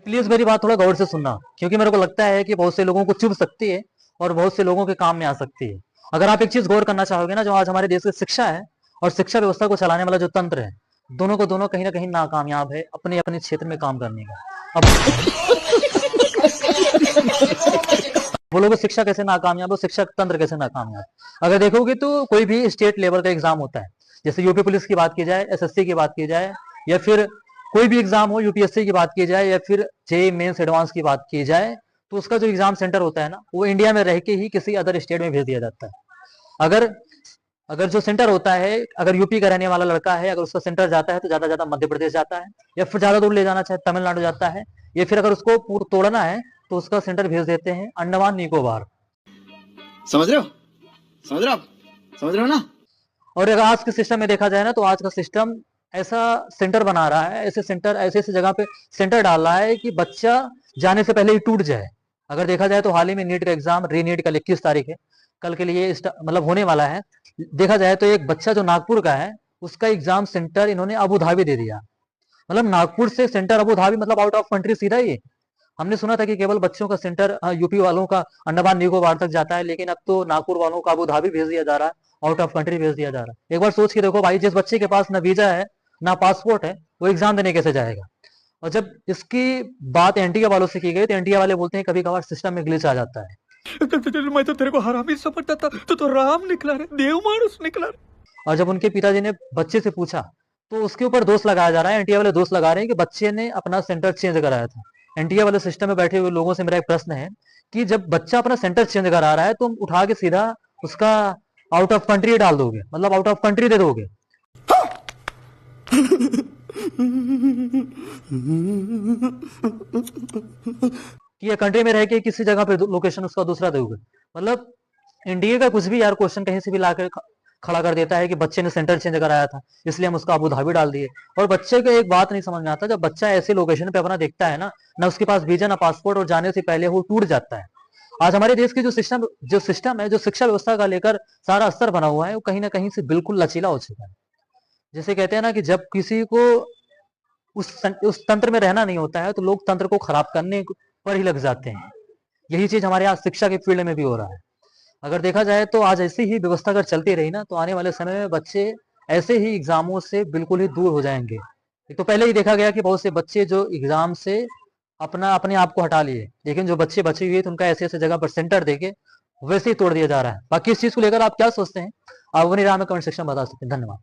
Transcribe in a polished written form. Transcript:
Please मेरी बात थोड़ा गौर से सुनना, क्योंकि मेरे को लगता है कि बहुत से लोगों को चुभ सकती है और बहुत से लोगों के काम में आ सकती है। अगर आप एक चीज गौर करना चाहोगे ना, जो आज हमारे देश की शिक्षा है और शिक्षा व्यवस्था को चलाने वाला जो तंत्र है, दोनों को दोनों कहीं ना कहीं नाकामयाब है अपने अपने क्षेत्र में काम करने का। अब बोलोगे शिक्षा कैसे नाकामयाब हो, शिक्षा तंत्र कैसे नाकामयाब? अगर देखोगे तो कोई भी स्टेट लेवल का एग्जाम होता है, जैसे यूपी पुलिस की बात की जाए, एसएससी की बात की जाए, या फिर कोई भी एग्जाम हो, यूपीएससी की बात की जाए, या फिर जेई मेंस एडवांस की बात की जाए, तो उसका जो एग्जाम सेंटर होता है ना, वो इंडिया में रह के ही किसी अदर स्टेट में भेज दिया जाता है। अगर अगर जो सेंटर होता है, अगर यूपी का रहने वाला लड़का है, अगर उसका सेंटर जाता है तो ज्यादा ज्यादा मध्य प्रदेश जाता है, या फिर ज्यादा दूर ले जाना चाहे तमिलनाडु जाता है, या फिर अगर उसको तोड़ना है तो उसका सेंटर भेज देते हैं अंडमान निकोबार। समझ रहे हो? समझ रहे हो आप? समझ रहे हो ना? और अगर आज के सिस्टम में देखा जाए ना, तो आज का सिस्टम ऐसा सेंटर बना रहा है, ऐसे सेंटर ऐसे ऐसे जगह पे सेंटर डाल रहा है कि बच्चा जाने से पहले ही टूट जाए। अगर देखा जाए तो हाल ही में नीट का एग्जाम, री नीट कल 21 तारीख है, कल के लिए मतलब होने वाला है। देखा जाए तो एक बच्चा जो नागपुर का है, उसका एग्जाम सेंटर इन्होंने अबू धाबी दे दिया। मतलब नागपुर से सेंटर अबू धाबी, मतलब आउट ऑफ कंट्री सीधा ही। हमने सुना था कि केवल बच्चों का सेंटर यूपी वालों का अंडमान निकोबार तक जाता है, लेकिन अब तो नागपुर वालों का अबू धाबी भेज दिया जा रहा है, आउट ऑफ कंट्री भेज दिया जा रहा है। एक बार सोच के देखो भाई, जिस बच्चे के पास ना वीजा है ना पासपोर्ट है, वो एग्जाम देने कैसे जाएगा? और जब इसकी बात एनटीए वालों से की गई तो एनटीए वाले बोलते हैं कभी कभार सिस्टम में ग्लिच आ जाता है। मैं तो तेरे को हरामी समझता था, तो राम निकला रे, देव मानुस निकला रे। और जब उनके पिताजी ने बच्चे से पूछा तो उसके ऊपर दोष लगाया जा रहा है, एनटीए वाले दोष लगा रहे हैं कि बच्चे ने अपना सेंटर चेंज कराया था। एनटीए वाले सिस्टम में बैठे हुए लोगों से मेरा एक प्रश्न है कि जब बच्चा अपना सेंटर चेंज करा रहा है, तो उठा के सीधा उसका आउट ऑफ कंट्री डाल दोगे, मतलब आउट ऑफ कंट्री दे दोगे कि ये कंट्री में रह के किसी जगह पे लोकेशन उसका दूसरा दोगे? मतलब इंडिया का कुछ भी यार क्वेश्चन कहीं से भी लाकर खड़ा कर देता है कि बच्चे ने सेंटर चेंज कराया था इसलिए हम उसका अबू धाबी डाल दिए। और बच्चे को एक बात नहीं समझ में आता, जब बच्चा ऐसे लोकेशन पे अपना देखता है ना उसके पास वीजा ना पासपोर्ट, और जाने से पहले वो टूट जाता है। आज हमारे देश की जो सिस्टम है, जो शिक्षा व्यवस्था का लेकर सारा स्तर बना हुआ है, वो कहीं ना कहीं से बिल्कुल लचीला हो चुका है। जैसे कहते हैं ना कि जब किसी को उस तंत्र में रहना नहीं होता है, तो लोग तंत्र को खराब करने पर ही लग जाते हैं। यही चीज हमारे यहाँ शिक्षा के फील्ड में भी हो रहा है। अगर देखा जाए तो आज ऐसी ही व्यवस्था अगर चलती रही ना, तो आने वाले समय में बच्चे ऐसे ही एग्जामों से बिल्कुल ही दूर हो जाएंगे। एक तो पहले ही देखा गया कि बहुत से बच्चे जो एग्जाम से अपने आप को हटा लिए, लेकिन जो बच्चे बचे हुए थे उनका ऐसे ऐसे जगह पर सेंटर देके वैसे ही तोड़ दिया जा रहा है। बाकी इस चीज को लेकर आप क्या सोचते हैं, आप अपनी राय में कमेंट सेक्शन में बता सकते हैं। धन्यवाद।